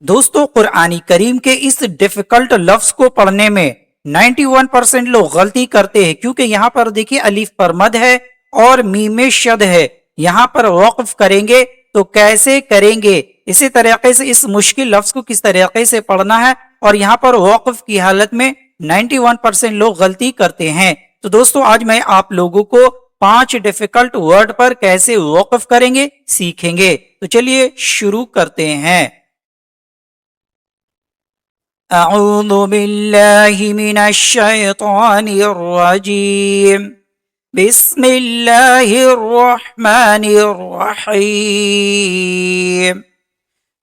دوستو قرآن کریم کے اس ڈیفیکلٹ لفظ کو پڑھنے میں 91% لوگ غلطی کرتے ہیں، کیونکہ یہاں پر دیکھیے الف پر مد ہے اور میم میں شد ہے۔ یہاں پر وقف کریں گے تو کیسے کریں گے، اسی طریقے سے اس مشکل لفظ کو کس طریقے سے پڑھنا ہے، اور یہاں پر وقف کی حالت میں 91% لوگ غلطی کرتے ہیں۔ تو دوستو آج میں آپ لوگوں کو 5 ڈیفیکلٹ ورڈ پر کیسے وقف کریں گے سیکھیں گے۔ تو چلیے شروع کرتے ہیں۔ اعوذ باللہ من الشیطان الرجیم، بسم اللہ الرحمن الرحیم۔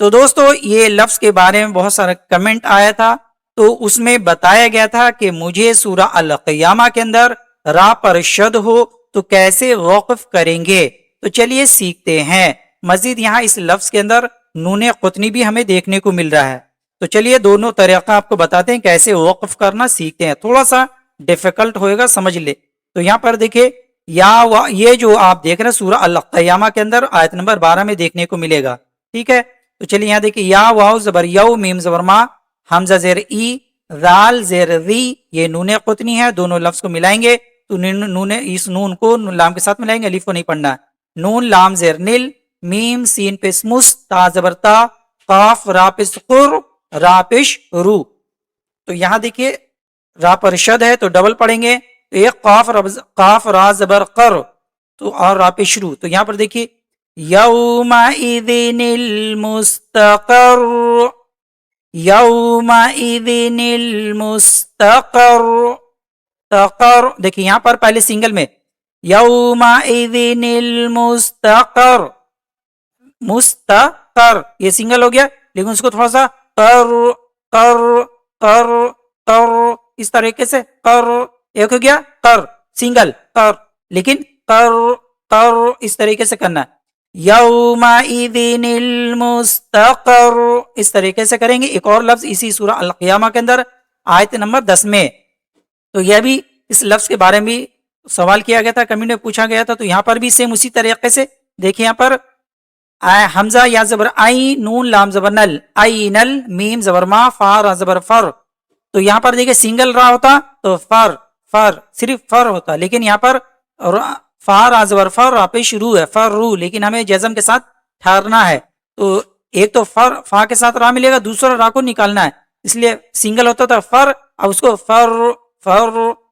تو دوستو یہ لفظ کے بارے میں بہت سارا کمنٹ آیا تھا، تو اس میں بتایا گیا تھا کہ مجھے سورہ القیامہ کے اندر را پر شد ہو تو کیسے وقف کریں گے۔ تو چلیے سیکھتے ہیں۔ مزید یہاں اس لفظ کے اندر نون قطنی بھی ہمیں دیکھنے کو مل رہا ہے، تو چلیے دونوں طریقہ آپ کو بتاتے ہیں کیسے وقف کرنا سیکھتے ہیں۔ تھوڑا سا ڈیفیکلٹ ہوئے گا، سمجھ لے۔ تو یہاں پر دیکھیں یہ جو آپ دیکھ رہے ہیں سورہ القیامہ کے اندر آیت نمبر 12 میں دیکھنے کو ملے گا، ٹھیک ہے۔ تو چلیے یہاں دیکھیں، یا واو زبر یو، میم زبر ما، حمزہ زیر ای، ذال زیر ری، یہ نون قطنی ہے۔ دونوں لفظ کو ملائیں گے تو اس نون کو لام کے ساتھ ملائیں گے، الف کو نہیں پڑھنا ہے۔ نون لام زیر نل، میم سین پہ سمس، تا زبر تا، قاف را پہ سقر، را پیش رو۔ تو یہاں دیکھیے را پر شد ہے تو ڈبل پڑھیں گے، تو ایک قاف را زبر قر، تو اور را پیش رو۔ تو یہاں پر دیکھیے یومئذ المستقر، یومئذ المستقر، تقر، دیکھیے یہاں پر پہلے سنگل میں یومئذ المستقر، مستقر یہ سنگل ہو گیا، لیکن اس کو تھوڑا سا قر قر قر قر اس طریقے سے، قر ایک ہو گیا، قر سنگل قر، لیکن قر قر اس طریقے سے کرنا ہے۔ یومئذ المستقر اس طریقے سے کریں گے۔ ایک اور لفظ اسی سورہ القیامہ کے اندر آیت نمبر 10 میں، تو یہ بھی اس لفظ کے بارے میں سوال کیا گیا تھا، کمیونٹی میں پوچھا گیا تھا، تو یہاں پر بھی سیم اسی طریقے سے دیکھیں، یہاں پر حمزہ یا زبر آئی، نون لام زبر نل، آئی نل، میم زبر ما، فا را زبر فر۔ تو یہاں پر دیکھیں سنگل را ہوتا تو فر فر صرف فر ہوتا، لیکن یہاں پر فا را زبر فر، را پہ شروع ہے فر رو، لیکن ہمیں جزم کے ساتھ ٹھہرنا ہے، تو ایک تو فا کے ساتھ را ملے گا، دوسرا را کو نکالنا ہے، اس لیے سنگل ہوتا تھا فر، اب اس کو فر فر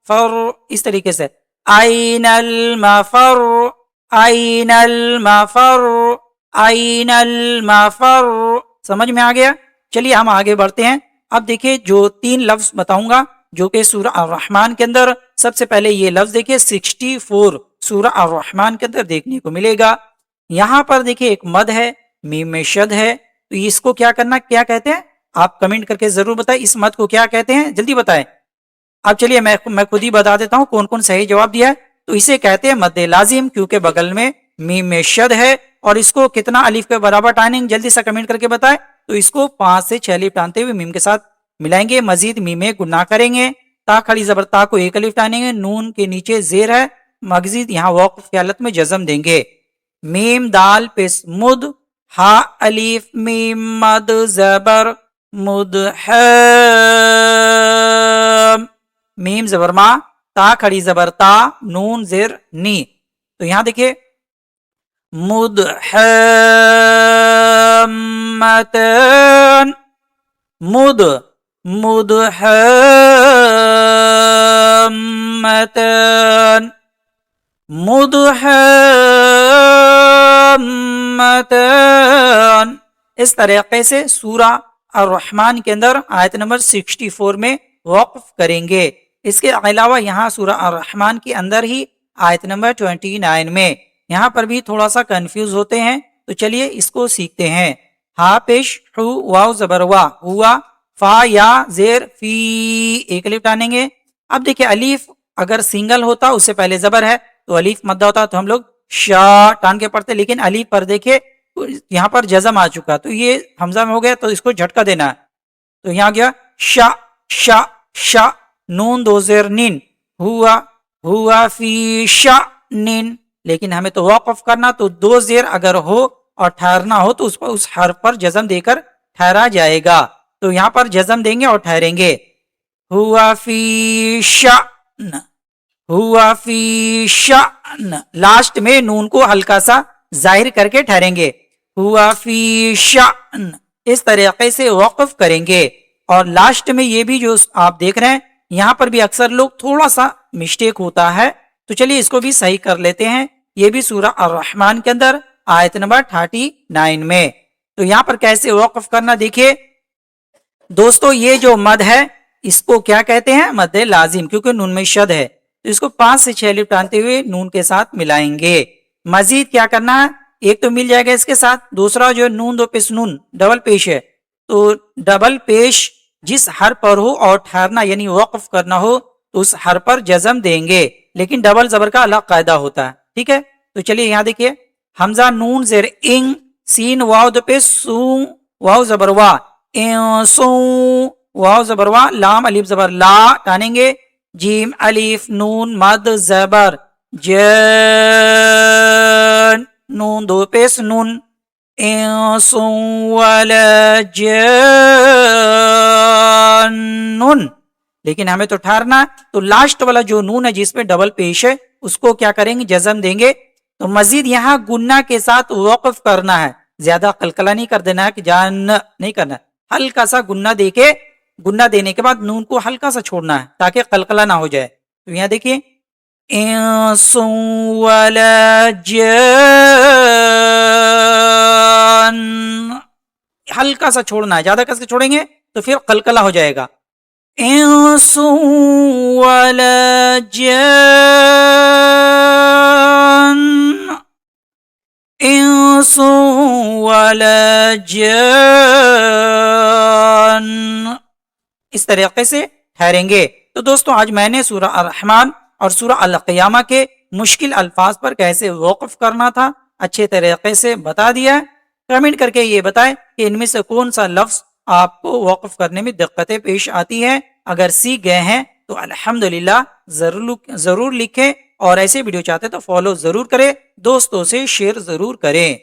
فر اس طریقے سے، آئین المفر، آئین المفر، آئین المفر، سمجھ میں آ گیا۔ چلیے ہم آگے بڑھتے ہیں۔ اب دیکھیں جو 3 لفظ بتاؤں گا جو کہ سورہ الرحمن کے اندر، سب سے پہلے یہ لفظ دیکھیں 64 سورہ الرحمن کے اندر دیکھنے کو ملے گا۔ یہاں پر دیکھیں ایک مد ہے، میم میں شد ہے، تو اس کو کیا کرنا، کیا کہتے ہیں آپ کمنٹ کر کے ضرور بتائیں، اس مد کو کیا کہتے ہیں، جلدی بتائیں۔ اب چلیے میں خود ہی بتا دیتا ہوں کون کون صحیح جواب دیا ہے۔ تو اسے کہتے ہیں مد لازم، کیونکہ بغل میں میم میں شد ہے، اور اس کو کتنا الف کے برابر ٹانیں گے، جلدی سے کمنٹ کر کے بتائیں۔ تو اس کو 5 سے 6 الف ٹانتے ہوئے میم کے ساتھ ملائیں گے، مزید میم میں گنا کریں گے، تا کھڑی زبر تا کو 1 الف ٹانیں گے، نون کے نیچے زیر ہے، مزید یہاں وقف کی حالت میں جزم دیں گے۔ میم دال پیس مد، ہا الف میم مد زبر مد میم زبر ما، تا کھڑی زبر تا، نون زیر نی۔ تو یہاں دیکھیں مدحمتن، مد مدحمتن، مدحمتن، اس طریقے سے سورہ الرحمن کے اندر آیت نمبر 64 میں وقف کریں گے۔ اس کے علاوہ یہاں سورہ الرحمن کے اندر ہی آیت نمبر 29 میں یہاں پر بھی تھوڑا سا کنفیوز ہوتے ہیں، تو چلیے اس کو سیکھتے ہیں۔ ہا پیش ہو، واو زبر وا، ہوا، فا یا زیر فی، 1 الف ٹانیں گے۔ اب دیکھیں الف اگر سنگل ہوتا اس سے پہلے زبر ہے تو الف مدہ ہوتا تو ہم لوگ شا ٹان کے پڑھتے، لیکن الف پر دیکھیں یہاں پر جزم آ چکا، تو یہ حمزہ میں ہو گیا، تو اس کو جھٹکا دینا ہے، تو یہاں گیا شا شا شا، نون 2 زیر نین، ہوا ہوا فی شا نین، لیکن ہمیں تو وقف کرنا، تو 2 زیر اگر ہو اور ٹھہرنا ہو تو اس حرف پر جزم دے کر ٹھہرا جائے گا. تو یہاں پر جزم دیں گے اور ٹھہریں گے. ہوا فی شأن، ہوا فی شأن، لاسٹ میں نون کو ہلکا سا ظاہر کر کے ٹھہریں گے. ہوا فی شأن، اس طریقے سے وقف کریں گے. اور لاسٹ میں یہ بھی جو آپ دیکھ رہے ہیں یہاں پر بھی اکثر لوگ تھوڑا سا مسٹیک ہوتا ہے، تو چلیے اس کو بھی صحیح کر لیتے ہیں. یہ بھی سورہ الرحمن کے اندر آیت نمبر 39 میں. تو یہاں پر کیسے وقف کرنا دیکھیے دوستو. یہ جو مد ہے اس کو کیا کہتے ہیں؟ مد لازم، کیونکہ نون میں شد ہے تو اس کو 5 سے 6 الف ٹانتے ہوئے نون کے ساتھ ملائیں گے. مزید کیا کرنا ہے؟ ایک تو مل جائے گا اس کے ساتھ، دوسرا جو نون دو پیش نون ڈبل پیش ہے، تو ڈبل پیش جس حرف پر ہو اور ٹھہرنا یعنی وقف کرنا ہو تو اس حرف پر جزم دیں گے، لیکن ڈبل زبر کا الگ قاعدہ ہوتا ہے. ٹھیک ہے، تو چلیے یہاں دیکھیے حمزہ نون زیر انگ، سین واو دو پیش سو، واو زبر وا، سو، واو زبر وا، لام الف زبر لا ٹانیں گے، جیم الف نون مد زبر جن، نون دو پیش نون، انسو ولا جن، لیکن ہمیں تو ٹھہرنا، تو لاسٹ والا جو نون ہے جس پہ ڈبل پیش ہے اس کو کیا کریں گے؟ جزم دیں گے. تو مزید یہاں گنہ کے ساتھ وقف کرنا ہے، زیادہ قلقلہ نہیں کر دینا ہے کہ جان نہیں کرنا ہے، ہلکا سا گنہ دے کے، گنہ دینے کے بعد نون کو ہلکا سا چھوڑنا ہے تاکہ قلقلہ نہ ہو جائے. تو یہاں دیکھیے انس ولا جان، ہلکا سا چھوڑنا ہے، زیادہ کس کے چھوڑیں گے تو پھر قلقلہ ہو جائے گا. انس ولا جان، انس ولا جان، اس طریقے سے ٹھہریں گے. تو دوستوں آج میں نے سورہ الرحمن اور سورہ القیامہ کے مشکل الفاظ پر کیسے وقف کرنا تھا اچھے طریقے سے بتا دیا. کمنٹ کر کے یہ بتائیں کہ ان میں سے کون سا لفظ آپ کو وقف کرنے میں دقتیں پیش آتی ہے. اگر سیکھ گئے ہیں تو الحمدللہ ضرور لکھیں، اور ایسے ویڈیو چاہتے تو فالو ضرور کریں، دوستوں سے شیئر ضرور کریں.